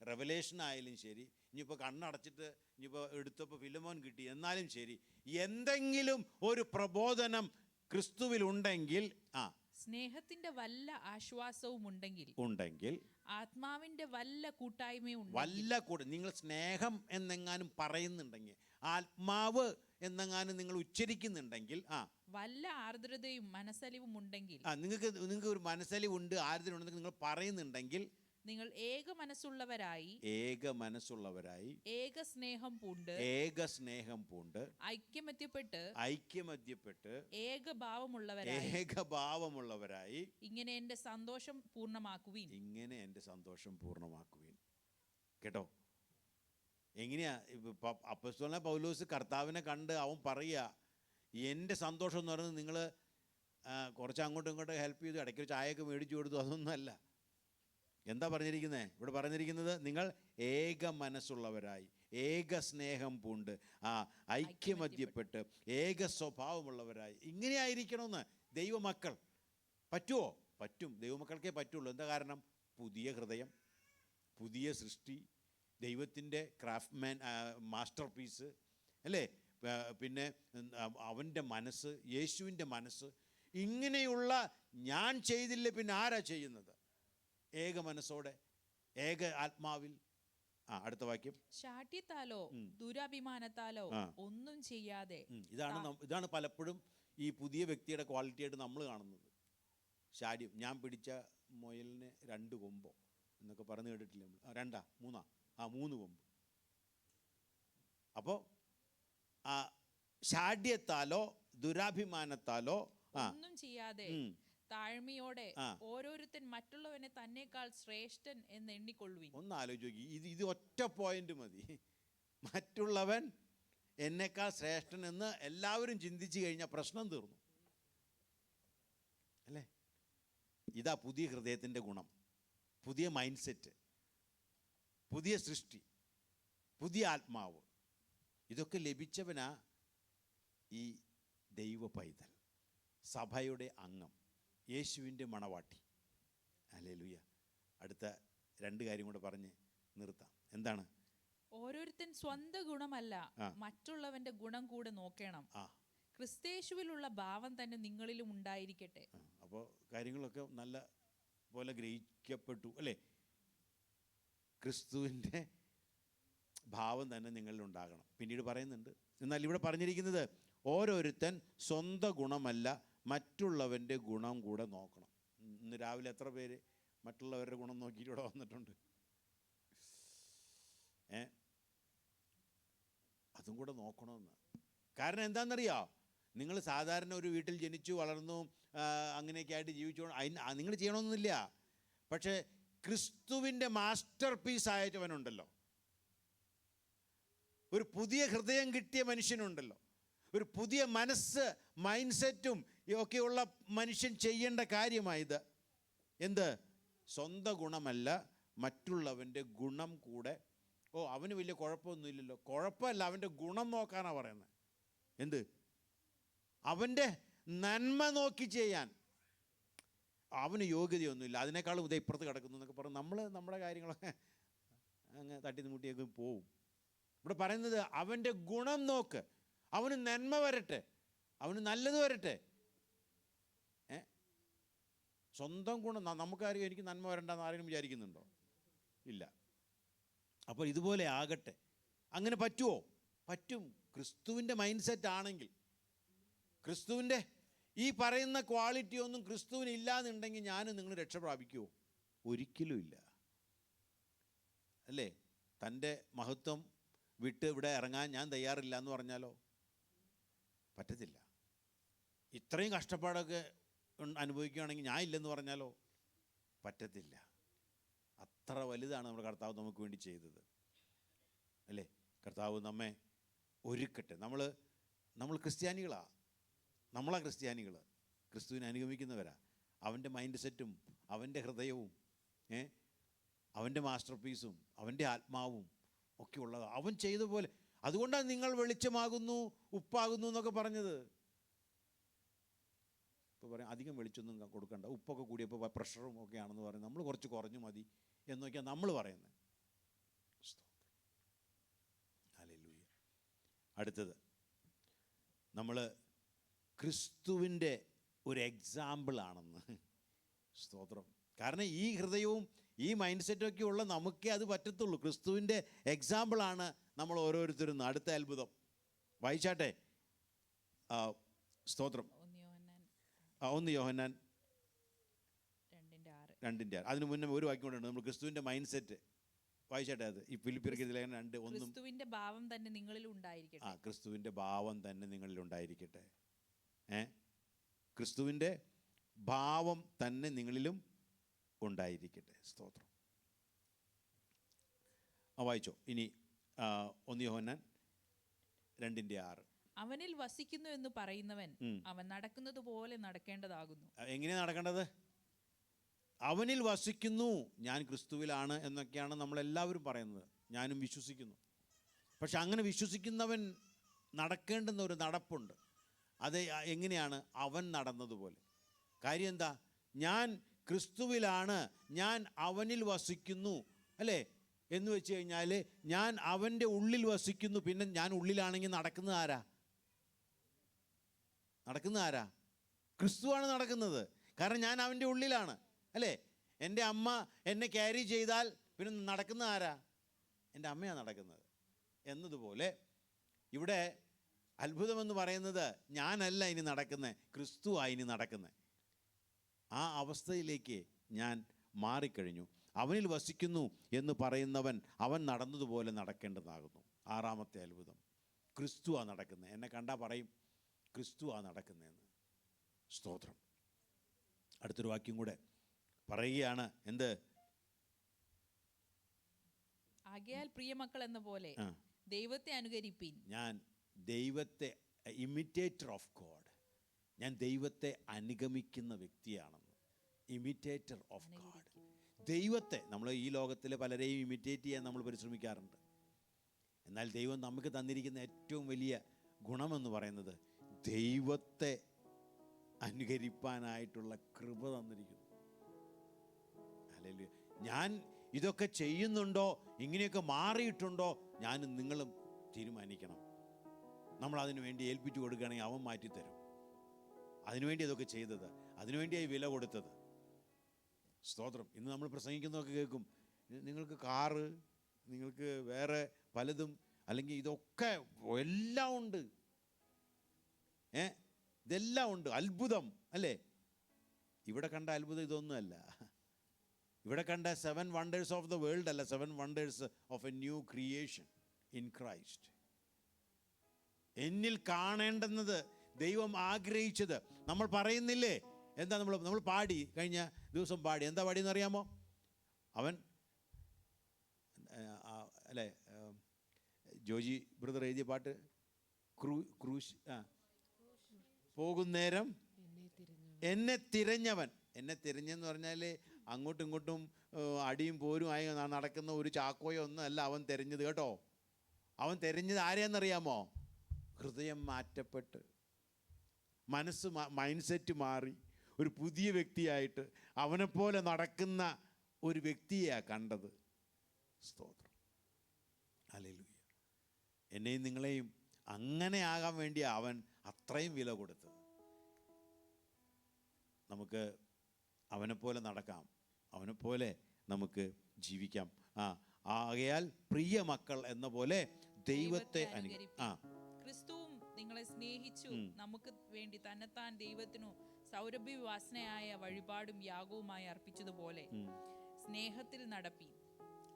റെവലേഷൻ ആയാലും ശരി, ഇനിയിപ്പോൾ കണ്ണടച്ചിട്ട് ഇനിയിപ്പോൾ എടുത്തപ്പോൾ ഫിലോമോൻ കിട്ടി എന്നാലും ശരി, എന്തെങ്കിലും ഒരു പ്രബോധനം ക്രിസ്തുവിലുണ്ടെങ്കിൽ, സ്നേഹത്തിന്റെ വല്ല ആശ്വാസവും ഉണ്ടെങ്കിൽ, ആത്മാവിന്റെ വല്ല കൂട്ടായ്മയും നിങ്ങൾ സ്നേഹം എന്നെങ്ങാനും പറയുന്നുണ്ടെങ്കിൽ, ആത്മാവ് എന്നെങ്ങാനും നിങ്ങൾ ഉച്ചരിക്കുന്നുണ്ടെങ്കിൽ, വല്ല ആർദ്രതയും മനസ്സലിവും ഉണ്ടെങ്കിൽ, നിങ്ങൾക്ക് ഒരു മനസ്സലിവുണ്ട്, ആർദ്രത ഉണ്ടെങ്കിൽ നിങ്ങൾ പറയുന്നുണ്ടെങ്കിൽ, നിങ്ങൾ ഏക മനസ്സുള്ളവരായി ഏക സ്നേഹം പൂണ്ട് ഐക്യമത്യപ്പെട്ട് ഏകഭാവമുള്ളവരായി ഇങ്ങനെ എന്റെ സന്തോഷം പൂർണ്ണമാക്കുവിൻ. കേട്ടോ? എങ്ങനെയാ അപ്പോസ്തലനായ പൗലോസ് കർത്താവിനെ കണ്ട് അവൻ പറയുക, എൻ്റെ സന്തോഷം എന്ന് പറയുന്നത് നിങ്ങൾ കുറച്ച് അങ്ങോട്ടും ഇങ്ങോട്ടും ഹെൽപ്പ് ചെയ്തു, ഇടയ്ക്ക് ചായയൊക്കെ മേടിച്ചു കൊടുത്തു, അതൊന്നുമല്ല. എന്താ പറഞ്ഞിരിക്കുന്നത്? ഇവിടെ പറഞ്ഞിരിക്കുന്നത് നിങ്ങൾ ഏക മനസ്സുള്ളവരായി ഏക സ്നേഹം പൂണ്ട് ഐക്യമത്യപ്പെട്ട് ഏക സ്വഭാവമുള്ളവരായി ഇങ്ങനെയായിരിക്കണമെന്ന് ദൈവമക്കൾ. പറ്റുമോ? പറ്റും. ദൈവമക്കൾക്കേ പറ്റുള്ളൂ. എന്താ കാരണം? പുതിയ ഹൃദയം, പുതിയ സൃഷ്ടി, ദൈവത്തിൻ്റെ മാസ്റ്റർ പീസ്, അല്ലേ? പിന്നെ അവൻ്റെ മനസ്സ്, യേശുവിൻ്റെ മനസ്സ്. ഇങ്ങനെയുള്ള ഞാൻ ചെയ്തില്ല പിന്നെ ആരാ ചെയ്യുന്നത്? ഏക മനസ്സോടെ ഏക ആത്മാവിൽ. അടുത്ത വാക്യം. ശാഠ്യത്താലോ ദുരഭിമാനത്താലോ ഒന്നും ചെയ്യാതെ. ഇതാണ് പലപ്പോഴും ഈ പുതിയ വ്യക്തിയുടെ ക്വാളിറ്റിയായിട്ട് നമ്മൾ കാണുന്നത്. ശാഠ്യം. ഞാൻ പിടിച്ച മുയലിന് 2 കൊമ്പോ എന്നൊക്കെ പറഞ്ഞു കേട്ടിട്ടില്ല നമ്മൾ? 2 3 കൊമ്പ്. അപ്പോൾ ശാഠ്യത്താലോ ദുരഭിമാനത്താലോ ഒന്നും ചെയ്യാതെ താഴ്മയോടെ ഓരോരുത്തൻ മറ്റുള്ളവനെ തന്നെക്കാൾ ശ്രേഷ്ഠൻ എന്ന് എണ്ണിക്കൊള്ളുവിൻ. ഒന്ന് ആലോചിച്ച് നോക്കി. ഇത് ഒറ്റ പോയിന്റ് മതി. മറ്റുള്ളവൻ എന്നെക്കാൾ ശ്രേഷ്ഠൻ എന്ന് എല്ലാവരും ചിന്തിച്ചു കഴിഞ്ഞാൽ പ്രശ്നം തീർന്നു, അല്ലേ? ഇതാ പുതിയ ഹൃദയത്തിൻ്റെ ഗുണം. പുതിയ മൈൻഡ് സെറ്റ്, പുതിയ സൃഷ്ടി, പുതിയ ആത്മാവ്. ഇതൊക്കെ ലഭിച്ചവനാ ഈ ദൈവ പൈതൽ, സഭയുടെ അംഗം, യേശുവിൻ്റെ മണവാട്ടി. ഹല്ലേലൂയ. അടുത്ത 2 കാര്യം കൂടെ പറഞ്ഞ് നിർത്താം. എന്താണ്? ഓരോരുത്തൻ സ്വന്തം ഗുണമല്ല മറ്റുള്ളവന്റെ ഗുണം കൂടെ നോക്കണം. ക്രിസ്തയേശുവിലുള്ള ഭാവം തന്നെ നിങ്ങളിലും ഉണ്ടായിരിക്കട്ടെ. അപ്പോൾ കാര്യങ്ങളൊക്കെ നല്ല പോലെ ഗ്രഹിക്കപ്പെട്ടു, അല്ലേ? ക്രിസ്തുവിൻ്റെ ഭാവം തന്നെ നിങ്ങളിൽ ഉണ്ടാകണം. പിന്നീട് പറയുന്നുണ്ട്, എന്നാൽ ഇവിടെ പറഞ്ഞിരിക്കുന്നത് ഓരോരുത്തൻ സ്വന്തം ഗുണമല്ല മറ്റുള്ളവൻ്റെ ഗുണം കൂടെ നോക്കണം. ഇന്ന് രാവിലെ എത്ര പേര് മറ്റുള്ളവരുടെ ഗുണം നോക്കിയിട്ട് ഇവിടെ വന്നിട്ടുണ്ട്? അതും കൂടെ നോക്കണമെന്ന്. കാരണം എന്താണെന്നറിയോ, നിങ്ങൾ സാധാരണ ഒരു വീട്ടിൽ ജനിച്ചു വളർന്നു അങ്ങനെയൊക്കെ ആയിട്ട് ജീവിച്ചു നിങ്ങൾ ചെയ്യണമെന്നില്ല. പക്ഷേ ക്രിസ്തുവിൻ്റെ മാസ്റ്റർ പീസ് ആയിട്ടവനുണ്ടല്ലോ, ഒരു പുതിയ ഹൃദയം കിട്ടിയ മനുഷ്യനുണ്ടല്ലോ, ഒരു പുതിയ മനസ്സ് മൈൻഡ് സെറ്റും ഒക്കെയുള്ള മനുഷ്യൻ ചെയ്യേണ്ട കാര്യമായത്. എന്ത്? സ്വന്തം ഗുണമല്ല മറ്റുള്ളവൻ്റെ ഗുണം കൂടെ. അവന് വലിയ കുഴപ്പമൊന്നുമില്ലല്ലോ. കുഴപ്പമല്ല, അവൻ്റെ ഗുണം നോക്കാനാണ് പറയുന്നത്. എന്ത്? അവൻ്റെ നന്മ നോക്കി ചെയ്യാൻ. അവന് യോഗ്യതയൊന്നുമില്ല, അതിനേക്കാളും ഇതേ ഇപ്പുറത്ത് കിടക്കുന്നു എന്നൊക്കെ പറഞ്ഞ് നമ്മൾ നമ്മുടെ കാര്യങ്ങളൊക്കെ അങ്ങ് തട്ടിമുട്ടിയൊക്കെ പോവും. ഇവിടെ പറയുന്നത് അവൻ്റെ ഗുണം നോക്ക്, അവന് നന്മ വരട്ടെ, അവന് നല്ലത് വരട്ടെ. സ്വന്തം ഗുണം നമുക്കാരും എനിക്ക് നന്മ വരണ്ടെന്ന് ആരെങ്കിലും വിചാരിക്കുന്നുണ്ടോ? ഇല്ല. അപ്പോൾ ഇതുപോലെ ആകട്ടെ. അങ്ങനെ പറ്റുമോ? പറ്റും. ക്രിസ്തുവിൻ്റെ മൈൻഡ് സെറ്റ് ആണെങ്കിൽ. ക്രിസ്തുവിൻ്റെ ഈ പറയുന്ന ക്വാളിറ്റി ഒന്നും ക്രിസ്തുവിന് ഇല്ലാന്നുണ്ടെങ്കിൽ നിങ്ങൾ രക്ഷ പ്രാപിക്കുമോ? ഒരിക്കലും ഇല്ല. അല്ലേ? തൻ്റെ മഹത്വം വിട്ട് ഇവിടെ ഇറങ്ങാൻ ഞാൻ തയ്യാറില്ല എന്ന് പറഞ്ഞാലോ പറ്റത്തില്ല. ഇത്രയും കഷ്ടപ്പാടൊക്കെ അനുഭവിക്കുകയാണെങ്കിൽ ഞാൻ ഇല്ലെന്ന് പറഞ്ഞാലോ പറ്റത്തില്ല. അത്ര വലുതാണ് നമ്മുടെ കർത്താവ് നമുക്ക് വേണ്ടി ചെയ്തത്. അല്ലേ? കർത്താവ് നമ്മെ ഒരുക്കട്ടെ. നമ്മൾ ക്രിസ്ത്യാനികളാണ്. നമ്മളാ ക്രിസ്ത്യാനികൾ, ക്രിസ്തുവിനെ അനുഗമിക്കുന്നവരാ. അവൻ്റെ മൈൻഡ് സെറ്റും അവൻ്റെ ഹൃദയവും അവൻ്റെ മാസ്റ്റർ പീസും അവൻ്റെ ആത്മാവും ഒക്കെ ഉള്ളത് അവൻ ചെയ്ത പോലെ. അതുകൊണ്ടാണ് നിങ്ങൾ വെളിച്ചമാകുന്നു ഉപ്പാകുന്നു എന്നൊക്കെ പറഞ്ഞത്. ഇപ്പോൾ പറയാം അധികം വെളിച്ചൊന്നും കൊടുക്കണ്ട, ഉപ്പൊക്കെ കൂടിയപ്പോൾ പ്രഷറും ഒക്കെ ആണെന്ന് പറയും. നമ്മൾ കുറച്ച് കുറഞ്ഞു മതി എന്നൊക്കെയാണ് നമ്മൾ പറയുന്നത്. ഹല്ലേലൂയ. അടുത്തത്, നമ്മൾ ക്രിസ്തുവിൻ്റെ ഒരു എക്സാമ്പിളാണെന്ന്. സ്തോത്രം. കാരണം ഈ ഹൃദയവും ഈ മൈൻഡ് സെറ്റൊക്കെ ഉള്ള നമുക്കേ അത് പറ്റത്തുള്ളൂ. ക്രിസ്തുവിൻ്റെ എക്സാമ്പിളാണ് നമ്മൾ ഓരോരുത്തരും. അടുത്ത അത്ഭുതം വായിച്ചാട്ടെ. സ്തോത്രം. 1 യോഹന്നാൻ 2:6. അതിന് മുന്നേ ഒരു വാക്യം കൊണ്ടുണ്ട്. നമ്മൾ ക്രിസ്തുവിൻ്റെ മൈൻഡ് സെറ്റ് വായിച്ചാട്ടെ. അത് ഈ ഫിലിപ്പിയർക്ക് ലേഖനം 2:1. ക്രിസ്തുവിൻ്റെ ഭാവം തന്നെ നിങ്ങളിൽ ഉണ്ടായിരിക്കട്ടെ. ക്രിസ്തുവിൻ്റെ ഭാവം തന്നെ നിങ്ങളിൽ ഉണ്ടായിരിക്കട്ടെ. ക്രിസ്തുവിൻ്റെ ഭാവം തന്നെ നിങ്ങളിലും ഉണ്ടായിരിക്കട്ടെ. സ്തോത്രം. വായിച്ചോ ഇനി. 1 യോഹന്നാൻ 2:6. അവനിൽ വസിക്കുന്നു എന്ന് പറയുന്നവൻ അവൻ നടക്കുന്നത് പോലെ നടക്കേണ്ടതാകുന്നു. എങ്ങനെയാണ് നടക്കേണ്ടത്? അവനിൽ വസിക്കുന്നു, ഞാൻ ക്രിസ്തുവിലാണ് എന്നൊക്കെയാണ് നമ്മളെല്ലാവരും പറയുന്നത്. ഞാനും വിശ്വസിക്കുന്നു. പക്ഷെ അങ്ങനെ വിശ്വസിക്കുന്നവൻ നടക്കേണ്ടുന്ന ഒരു നടപ്പുണ്ട്. അത് എങ്ങനെയാണ്? അവൻ നടന്നതുപോലെ. കാര്യം എന്താ? ഞാൻ ക്രിസ്തുവിലാണ്, ഞാൻ അവനിൽ വസിക്കുന്നു, അല്ലേ എന്ന് വെച്ച് കഴിഞ്ഞാൽ ഞാൻ അവൻ്റെ ഉള്ളിൽ വസിക്കുന്നു. പിന്നെ ഞാൻ ഉള്ളിലാണെങ്കിൽ നടക്കുന്നത് ആരാ? ക്രിസ്തുവാണ് നടക്കുന്നത്. കാരണം ഞാൻ അവൻ്റെ ഉള്ളിലാണ്, അല്ലേ? എൻ്റെ അമ്മ എന്നെ ക്യാരി ചെയ്താൽ പിന്നെ നടക്കുന്ന ആരാ? എൻ്റെ അമ്മയാണ് നടക്കുന്നത്. എന്നതുപോലെ ഇവിടെ അത്ഭുതമെന്ന് പറയുന്നത് ഞാനല്ല ഇനി നടക്കുന്നത്, ക്രിസ്തുവാണ് ഇനി നടക്കുന്നത്. ആ അവസ്ഥയിലേക്ക് ഞാൻ മാറിക്കഴിഞ്ഞു. അവനിൽ വസിക്കുന്നു എന്ന് പറയുന്നവൻ അവൻ നടന്നതുപോലെ നടക്കേണ്ടതാകുന്നു. 6ാമത്തെ അത്ഭുതം, ക്രിസ്തുവാണ് നടക്കുന്നത്. എന്നെ കണ്ടാൽ പറയും ക്രിസ്തുവാണ് നടക്കുന്നതെന്ന്. സ്തോത്രം. അടുത്തൊരു വാക്യം കൂടെ പറയുകയാണ്. എന്ത്? ആകയാൽ പ്രിയമക്കൾ എന്ന പോലെ ദൈവത്തെ അനുകരിപ്പീൻ. ഞാൻ ദൈവത്തെ ഇമിറ്റേറ്റർ ഓഫ് ഗോഡ്, ഞാൻ ദൈവത്തെ അനുഗമിക്കുന്ന വ്യക്തിയാണെന്ന്. ഇമിറ്റേറ്റർ ഓഫ് ഗോഡ്. ദൈവത്തെ നമ്മൾ ഈ ലോകത്തിൽ പലരെയും ഇമിറ്റേറ്റ് ചെയ്യാൻ നമ്മൾ പരിശ്രമിക്കാറുണ്ട്. എന്നാൽ ദൈവം നമുക്ക് തന്നിരിക്കുന്ന ഏറ്റവും വലിയ ഗുണമെന്ന് പറയുന്നത് ദൈവത്തെ അനുകരിപ്പാനായിട്ടുള്ള കൃപ തന്നിരിക്കുന്നു. ഹല്ലേലൂയ. ഞാൻ ഇതൊക്കെ ചെയ്യുന്നുണ്ടോ, ഇങ്ങനെയൊക്കെ മാറിയിട്ടുണ്ടോ, ഞാനും നിങ്ങളും തീരുമാനിക്കണം. നമ്മളതിനു വേണ്ടി ഏൽപ്പിച്ചു കൊടുക്കുകയാണെങ്കിൽ അവൻ മാറ്റിത്തരും. അതിനുവേണ്ടി അതൊക്കെ ചെയ്തത്, അതിനുവേണ്ടിയായി വില കൊടുത്തത്. സ്തോത്രം. ഇന്ന് നമ്മൾ പ്രസംഗിക്കുന്നതൊക്കെ കേൾക്കും, നിങ്ങൾക്ക് കാറ്, നിങ്ങൾക്ക് വേറെ പലതും, അല്ലെങ്കിൽ ഇതൊക്കെ എല്ലാം ഉണ്ട്. ഇതെല്ലാം ഉണ്ട്. അത്ഭുതം അല്ലേ? ഇവിടെ കണ്ട അത്ഭുതം ഇതൊന്നുമല്ല. ഇവിടെ കണ്ട 7 wonders ഓഫ് ദ വേൾഡ് അല്ല, 7 wonders of A new creation in Christ. എന്നിൽ കാണേണ്ടുന്നത് ദൈവം ആഗ്രഹിച്ചത് നമ്മൾ പറയുന്നില്ലേ? എന്താ നമ്മൾ പാടി, കഴിഞ്ഞ ദിവസം പാടി, എന്താ പാടിയെന്ന് അറിയാമോ? അവൻ അല്ലേ, ജോജി ബ്രദർ എഴുതിയ പാട്ട്, ക്രൂശ് പോകുന്നേരം എന്നെ തിരഞ്ഞവൻ. എന്നെ തിരഞ്ഞെന്ന് പറഞ്ഞാൽ അങ്ങോട്ടും ഇങ്ങോട്ടും അടിയും പോരും ആയി നടക്കുന്ന ഒരു ചാക്കോയോ ഒന്നും അല്ല അവൻ തിരഞ്ഞത് കേട്ടോ. അവൻ തിരഞ്ഞത് ആരെയെന്നറിയാമോ? ഹൃദയം മാറ്റപ്പെട്ട്, മനസ്സ് മൈൻഡ് സെറ്റ് മാറി, ഒരു പുതിയ വ്യക്തിയായിട്ട് അവനെപ്പോലെ നടക്കുന്ന ഒരു വ്യക്തിയെയാണ് കണ്ടത്. സ്തോത്രം, ഹല്ലേലൂയ. എന്നെയും നിങ്ങളെയും അങ്ങനെ ആകാൻ വേണ്ടിയാണ് അവൻ അത്രയും വില കൊടുത്തത്. നമുക്ക് അവനെപ്പോലെ നടക്കാം, അവനെപ്പോലെ നമുക്ക് ജീവിക്കാം. ആകയാൽ പ്രിയ മക്കൾ എന്ന പോലെ ദൈവത്തെ ക്രിസ്തുവും നിങ്ങളെ സ്നേഹിച്ചു നമുക്ക് വേണ്ടി തന്നെത്താൻ ദൈവത്തിനു സൗരഭ്യവാസനയായ വഴിപാടും യാഗവുമായി അർപ്പിച്ചതുപോലെ സ്നേഹത്തിൽ നടപ്പി.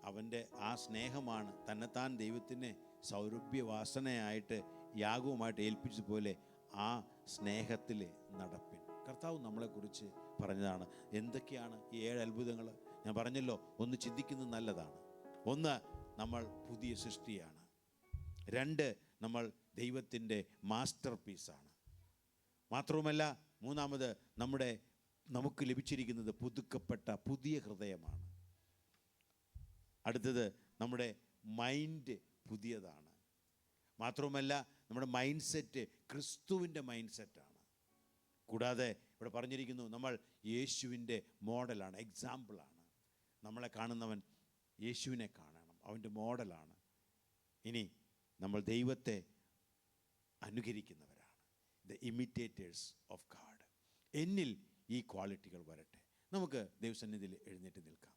അവൻ്റെ ആ സ്നേഹമാണ് തന്നെത്താൻ ദൈവത്തിനെ സൗരഭ്യവാസനയായിട്ട് യാഗവുമായിട്ട് ഏൽപ്പിച്ചതുപോലെ ആ സ്നേഹത്തിൽ നടപ്പിൻ. കർത്താവ് നമ്മളെക്കുറിച്ച് പറഞ്ഞതാണ്. എന്തൊക്കെയാണ് ഈ 7 അത്ഭുതങ്ങൾ? ഞാൻ പറഞ്ഞല്ലോ, ഒന്ന് ചിന്തിക്കുന്നത് നല്ലതാണ്. 1, നമ്മൾ പുതിയ സൃഷ്ടിയാണ്. 2, നമ്മൾ ദൈവത്തിൻ്റെ മാസ്റ്റർ പീസാണ്. മാത്രവുമല്ല, 3, നമുക്ക് ലഭിച്ചിരിക്കുന്നത് പുതുക്കപ്പെട്ട പുതിയ ഹൃദയമാണ്. അടുത്തത്, നമ്മുടെ മൈൻഡ് പുതിയതാണ്. മാത്രവുമല്ല, നമ്മുടെ മൈൻഡ് സെറ്റ് ക്രിസ്തുവിൻ്റെ മൈൻഡ് സെറ്റാണ്. കൂടാതെ ഇവിടെ പറഞ്ഞിരിക്കുന്നു, നമ്മൾ യേശുവിൻ്റെ മോഡലാണ്, എക്സാമ്പിളാണ്. നമ്മളെ കാണുന്നവൻ യേശുവിനെ കാണണം, അവൻ്റെ മോഡലാണ്. ഇനി നമ്മൾ ദൈവത്തെ അനുകരിക്കുന്നവരാണ്, ദ ഇമിറ്റേറ്റേഴ്സ് ഓഫ് ഗാഡ്. എന്നിൽ ഈ ക്വാളിറ്റികൾ വരട്ടെ. നമുക്ക് ദൈവസന്നിധിയിൽ എഴുന്നേറ്റ് നിൽക്കാം.